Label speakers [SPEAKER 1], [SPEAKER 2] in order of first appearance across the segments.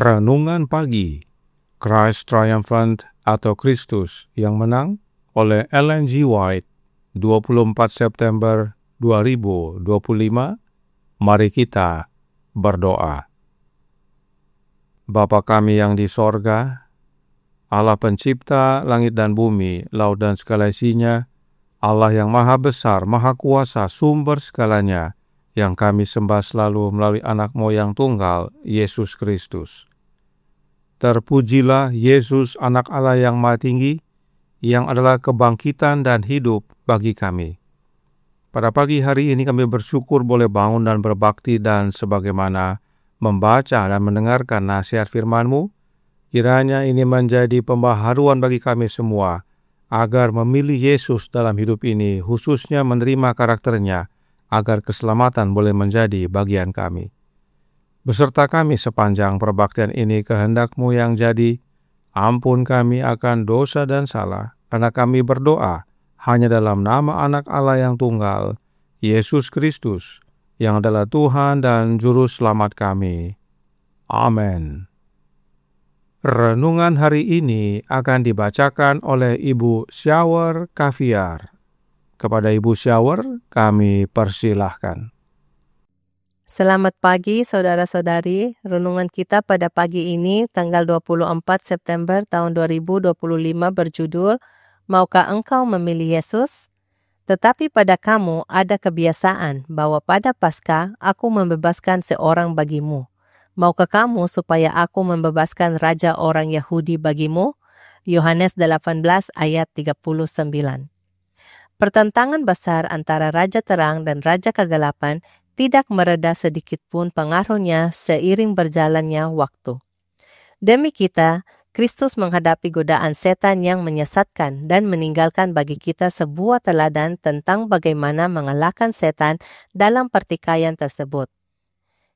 [SPEAKER 1] Renungan Pagi, Christ Triumphant atau Kristus yang Menang oleh Ellen G. White, 24 September 2025. Mari kita berdoa. Bapa kami yang di sorga, Allah pencipta langit dan bumi, laut dan segala isinya, Allah yang maha besar, maha kuasa, sumber segalanya, yang kami sembah selalu melalui anak moyang tunggal, Yesus Kristus. Terpujilah Yesus, anak Allah yang maha tinggi, yang adalah kebangkitan dan hidup bagi kami. Pada pagi hari ini kami bersyukur boleh bangun dan berbakti, dan sebagaimana membaca dan mendengarkan nasihat firman-Mu, kiranya ini menjadi pembaharuan bagi kami semua, agar memilih Yesus dalam hidup ini, khususnya menerima karakternya, agar keselamatan boleh menjadi bagian kami. Beserta kami sepanjang perbaktian ini, kehendak-Mu yang jadi, ampun kami akan dosa dan salah, karena kami berdoa hanya dalam nama anak Allah yang tunggal, Yesus Kristus, yang adalah Tuhan dan Juru Selamat kami. Amin. Renungan hari ini akan dibacakan oleh Ibu Shower Kaviar. Kepada Ibu Shower, kami persilahkan.
[SPEAKER 2] Selamat pagi saudara-saudari. Renungan kita pada pagi ini tanggal 24 September tahun 2025 berjudul, Maukah engkau memilih Yesus? Tetapi pada kamu ada kebiasaan bahwa pada Paskah aku membebaskan seorang bagimu. Maukah kamu supaya aku membebaskan raja orang Yahudi bagimu? Yohanes 18 ayat 39. Pertentangan besar antara Raja Terang dan Raja Kegelapan tidak mereda sedikit pun pengaruhnya seiring berjalannya waktu. Demi kita, Kristus menghadapi godaan setan yang menyesatkan dan meninggalkan bagi kita sebuah teladan tentang bagaimana mengalahkan setan dalam pertikaian tersebut.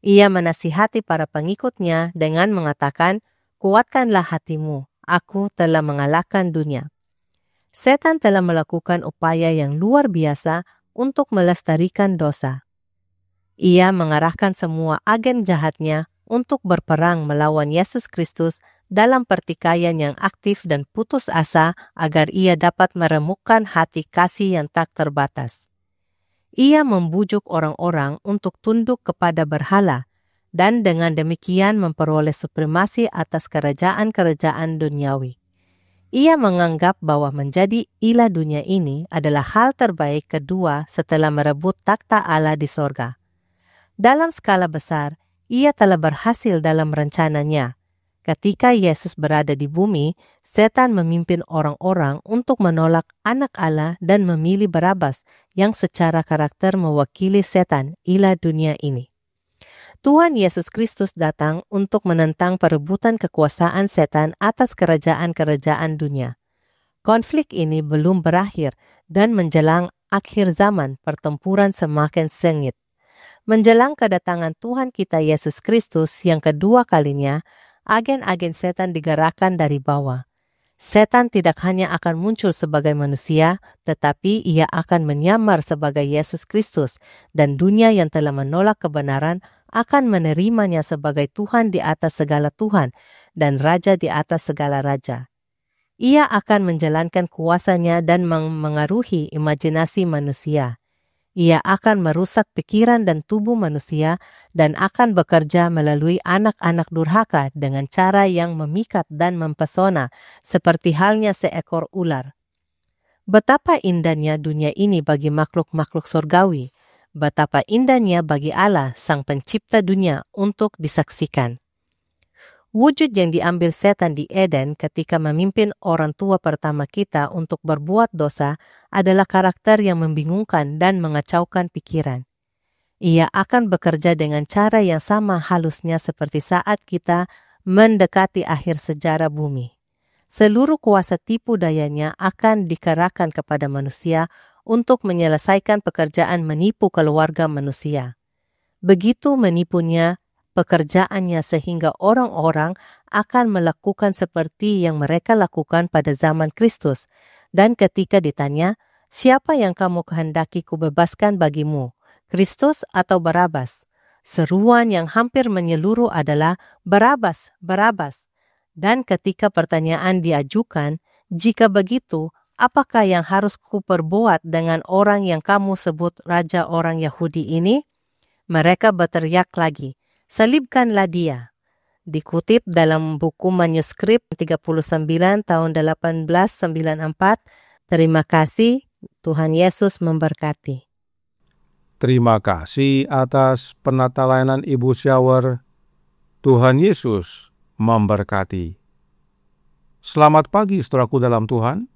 [SPEAKER 2] Ia menasihati para pengikutnya dengan mengatakan, "Kuatkanlah hatimu, aku telah mengalahkan dunia." Setan telah melakukan upaya yang luar biasa untuk melestarikan dosa. Ia mengarahkan semua agen jahatnya untuk berperang melawan Yesus Kristus dalam pertikaian yang aktif dan putus asa agar ia dapat meremukkan hati kasih yang tak terbatas. Ia membujuk orang-orang untuk tunduk kepada berhala dan dengan demikian memperoleh supremasi atas kerajaan-kerajaan duniawi. Ia menganggap bahwa menjadi ilah dunia ini adalah hal terbaik kedua setelah merebut takhta Allah di sorga. Dalam skala besar, ia telah berhasil dalam rencananya. Ketika Yesus berada di bumi, setan memimpin orang-orang untuk menolak anak Allah dan memilih Barabas yang secara karakter mewakili setan, ilah dunia ini. Tuhan Yesus Kristus datang untuk menentang perebutan kekuasaan setan atas kerajaan-kerajaan dunia. Konflik ini belum berakhir dan menjelang akhir zaman pertempuran semakin sengit. Menjelang kedatangan Tuhan kita Yesus Kristus yang kedua kalinya, agen-agen setan digerakkan dari bawah. Setan tidak hanya akan muncul sebagai manusia, tetapi ia akan menyamar sebagai Yesus Kristus, dan dunia yang telah menolak kebenaran akan menerimanya sebagai Tuhan di atas segala Tuhan dan Raja di atas segala Raja. Ia akan menjalankan kuasanya dan mengaruhi imajinasi manusia. Ia akan merusak pikiran dan tubuh manusia dan akan bekerja melalui anak-anak durhaka dengan cara yang memikat dan mempesona, seperti halnya seekor ular. Betapa indahnya dunia ini bagi makhluk-makhluk surgawi, betapa indahnya bagi Allah, Sang Pencipta dunia, untuk disaksikan. Wujud yang diambil setan di Eden ketika memimpin orang tua pertama kita untuk berbuat dosa adalah karakter yang membingungkan dan mengacaukan pikiran. Ia akan bekerja dengan cara yang sama halusnya seperti saat kita mendekati akhir sejarah bumi. Seluruh kuasa tipu dayanya akan dikerahkan kepada manusia untuk menyelesaikan pekerjaan menipu keluarga manusia. Begitu menipunya pekerjaannya sehingga orang-orang akan melakukan seperti yang mereka lakukan pada zaman Kristus. Dan ketika ditanya, siapa yang kamu kehendaki kubebaskan bagimu, Kristus atau Barabas? Seruan yang hampir menyeluruh adalah Barabas, Barabas. Dan ketika pertanyaan diajukan, jika begitu, apakah yang harus kuperbuat dengan orang yang kamu sebut raja orang Yahudi ini? Mereka berteriak lagi, salibkanlah dia. Dikutip dalam buku manuskrip 39 tahun 1894. Terima kasih, Tuhan Yesus memberkati.
[SPEAKER 1] Terima kasih atas penata layanan Ibu Shower. Tuhan Yesus memberkati. Selamat pagi saudaraku dalam Tuhan.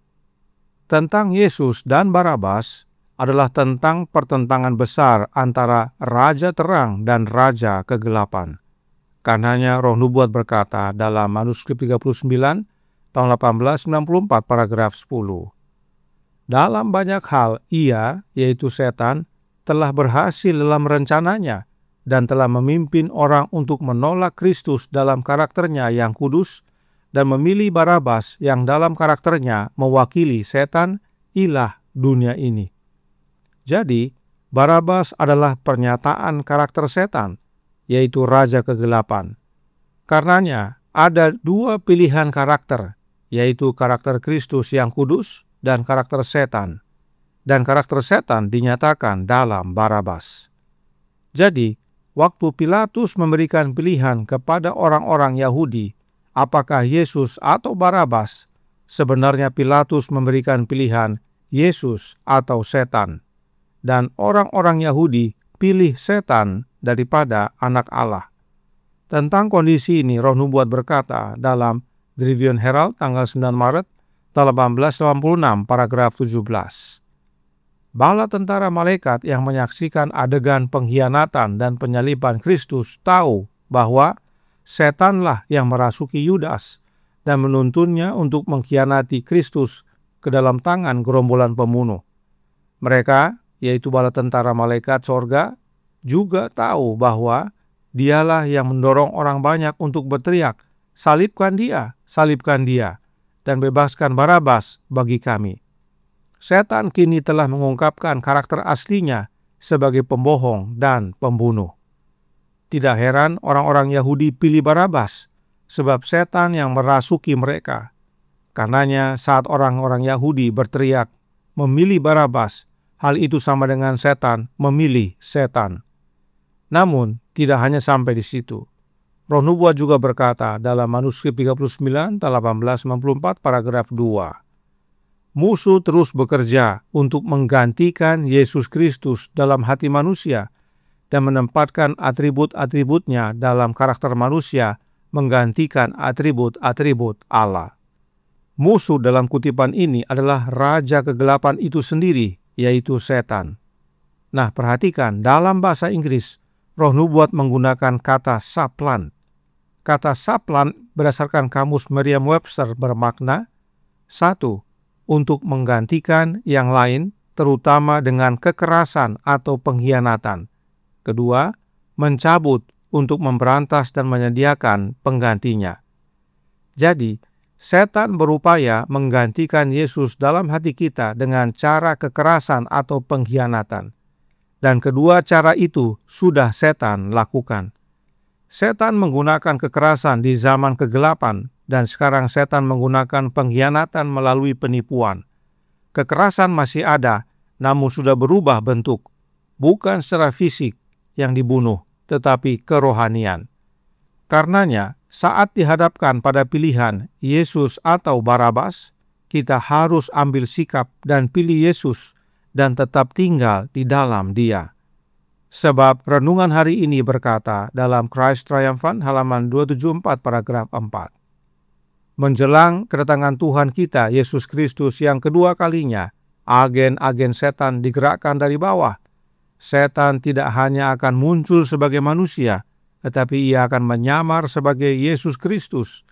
[SPEAKER 1] Tentang Yesus dan Barabas adalah tentang pertentangan besar antara Raja Terang dan Raja Kegelapan. Karenanya Roh Nubuat berkata dalam manuskrip 39 tahun 1894 paragraf 10. Dalam banyak hal ia, yaitu setan, telah berhasil dalam rencananya dan telah memimpin orang untuk menolak Kristus dalam karakternya yang kudus dan memilih Barabas yang dalam karakternya mewakili setan, ilah dunia ini. Jadi, Barabas adalah pernyataan karakter setan, yaitu Raja Kegelapan. Karenanya, ada dua pilihan karakter, yaitu karakter Kristus yang kudus dan karakter setan. Dan karakter setan dinyatakan dalam Barabas. Jadi, waktu Pilatus memberikan pilihan kepada orang-orang Yahudi, apakah Yesus atau Barabas, sebenarnya Pilatus memberikan pilihan Yesus atau setan. Dan orang-orang Yahudi pilih setan daripada anak Allah. Tentang kondisi ini, Roh Nubuat berkata dalam The Review and Herald tanggal 9 Maret 1886 paragraf 17. Bala tentara malaikat yang menyaksikan adegan pengkhianatan dan penyaliban Kristus tahu bahwa setanlah yang merasuki Yudas dan menuntunnya untuk mengkhianati Kristus ke dalam tangan gerombolan pembunuh. Mereka, yaitu bala tentara malaikat sorga, juga tahu bahwa dialah yang mendorong orang banyak untuk berteriak, salibkan dia, dan bebaskan Barabas bagi kami. Setan kini telah mengungkapkan karakter aslinya sebagai pembohong dan pembunuh. Tidak heran orang-orang Yahudi pilih Barabas, sebab setan yang merasuki mereka. Karenanya saat orang-orang Yahudi berteriak, memilih Barabas, hal itu sama dengan setan memilih setan. Namun, tidak hanya sampai di situ. Roh Nubuat juga berkata dalam manuskrip 39 tahun 1894 paragraf 2. Musuh terus bekerja untuk menggantikan Yesus Kristus dalam hati manusia dan menempatkan atribut-atributnya dalam karakter manusia menggantikan atribut-atribut Allah. Musuh dalam kutipan ini adalah Raja Kegelapan itu sendiri, yaitu setan. Nah, perhatikan dalam bahasa Inggris, Roh Nubuat menggunakan kata saplan. Kata saplan berdasarkan kamus Merriam-Webster bermakna 1. Untuk menggantikan yang lain, terutama dengan kekerasan atau pengkhianatan. 2. Mencabut untuk memberantas dan menyediakan penggantinya. Jadi, setan berupaya menggantikan Yesus dalam hati kita dengan cara kekerasan atau pengkhianatan. Dan kedua cara itu sudah setan lakukan. Setan menggunakan kekerasan di zaman kegelapan, dan sekarang setan menggunakan pengkhianatan melalui penipuan. Kekerasan masih ada, namun sudah berubah bentuk. Bukan secara fisik yang dibunuh, tetapi kerohanian. Karenanya, saat dihadapkan pada pilihan Yesus atau Barabas, kita harus ambil sikap dan pilih Yesus dan tetap tinggal di dalam Dia. Sebab renungan hari ini berkata dalam Christ Triumphant halaman 274 paragraf 4. Menjelang kedatangan Tuhan kita Yesus Kristus yang kedua kalinya, agen-agen setan digerakkan dari bawah. Setan tidak hanya akan muncul sebagai manusia, tetapi ia akan menyamar sebagai Yesus Kristus,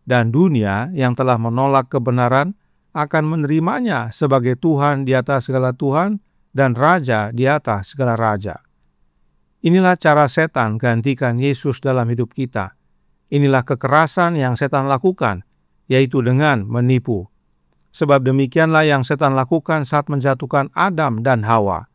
[SPEAKER 1] dan dunia yang telah menolak kebenaran akan menerimanya sebagai Tuhan di atas segala Tuhan dan Raja di atas segala Raja. Inilah cara setan gantikan Yesus dalam hidup kita. Inilah kekerasan yang setan lakukan, yaitu dengan menipu. Sebab demikianlah yang setan lakukan saat menjatuhkan Adam dan Hawa.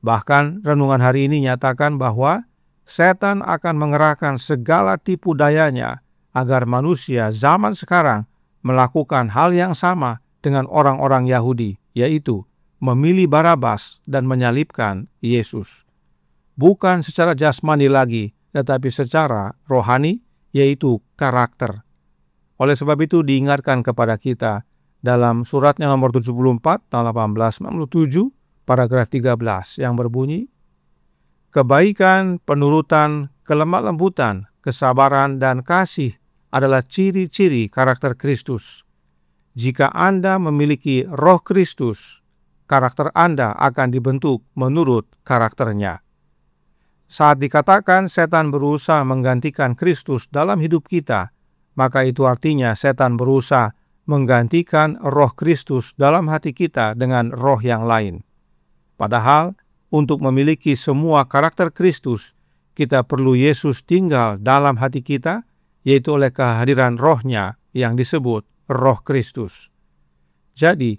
[SPEAKER 1] Bahkan renungan hari ini nyatakan bahwa setan akan mengerahkan segala tipu dayanya agar manusia zaman sekarang melakukan hal yang sama dengan orang-orang Yahudi, yaitu memilih Barabas dan menyalibkan Yesus. Bukan secara jasmani lagi, tetapi secara rohani, yaitu karakter. Oleh sebab itu diingatkan kepada kita dalam suratnya nomor 74 tahun 1897, paragraf 13 yang berbunyi, kebaikan, penurutan, kelemah lembutan, kesabaran, dan kasih adalah ciri-ciri karakter Kristus. Jika Anda memiliki roh Kristus, karakter Anda akan dibentuk menurut karakternya. Saat dikatakan setan berusaha menggantikan Kristus dalam hidup kita, maka itu artinya setan berusaha menggantikan roh Kristus dalam hati kita dengan roh yang lain. Padahal, untuk memiliki semua karakter Kristus, kita perlu Yesus tinggal dalam hati kita, yaitu oleh kehadiran rohnya yang disebut roh Kristus. Jadi,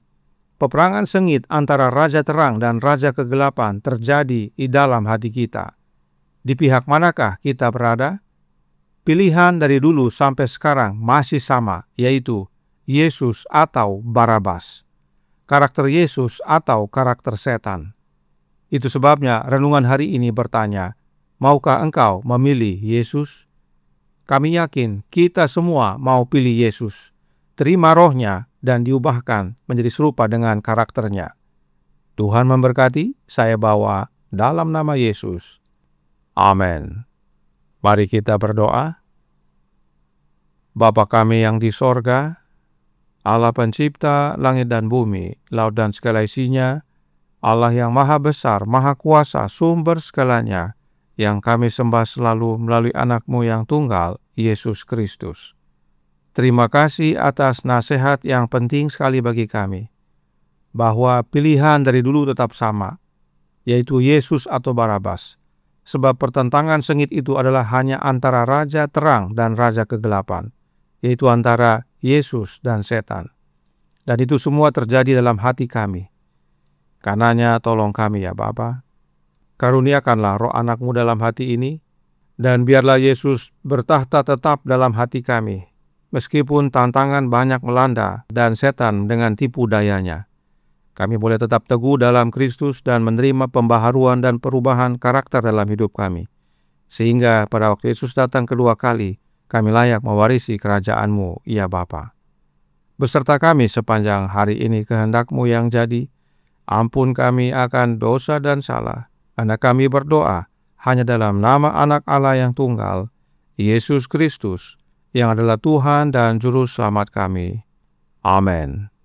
[SPEAKER 1] peperangan sengit antara Raja Terang dan Raja Kegelapan terjadi di dalam hati kita. Di pihak manakah kita berada? Pilihan dari dulu sampai sekarang masih sama, yaitu Yesus atau Barabas. Karakter Yesus atau karakter setan. Itu sebabnya renungan hari ini bertanya, maukah engkau memilih Yesus? Kami yakin kita semua mau pilih Yesus, terima rohnya dan diubahkan menjadi serupa dengan karakternya. Tuhan memberkati, saya bawa dalam nama Yesus. Amin. Mari kita berdoa. Bapa kami yang di sorga, Allah pencipta langit dan bumi, laut dan segala isinya, Allah yang maha besar, maha kuasa, sumber segalanya, yang kami sembah selalu melalui anak-Mu yang tunggal, Yesus Kristus. Terima kasih atas nasihat yang penting sekali bagi kami, bahwa pilihan dari dulu tetap sama, yaitu Yesus atau Barabas. Sebab pertentangan sengit itu adalah hanya antara Raja Terang dan Raja Kegelapan, yaitu antara Yesus dan setan. Dan itu semua terjadi dalam hati kami. Karenanya tolong kami ya Bapa, karuniakanlah roh anak-Mu dalam hati ini, dan biarlah Yesus bertahta tetap dalam hati kami, meskipun tantangan banyak melanda dan setan dengan tipu dayanya. Kami boleh tetap teguh dalam Kristus dan menerima pembaharuan dan perubahan karakter dalam hidup kami, sehingga pada waktu Yesus datang kedua kali, kami layak mewarisi kerajaan-Mu, ya Bapa. Beserta kami sepanjang hari ini kehendak-Mu yang jadi, ampun kami akan dosa dan salah, karena kami berdoa hanya dalam nama Anak Allah yang tunggal, Yesus Kristus, yang adalah Tuhan dan Juru Selamat kami. Amin.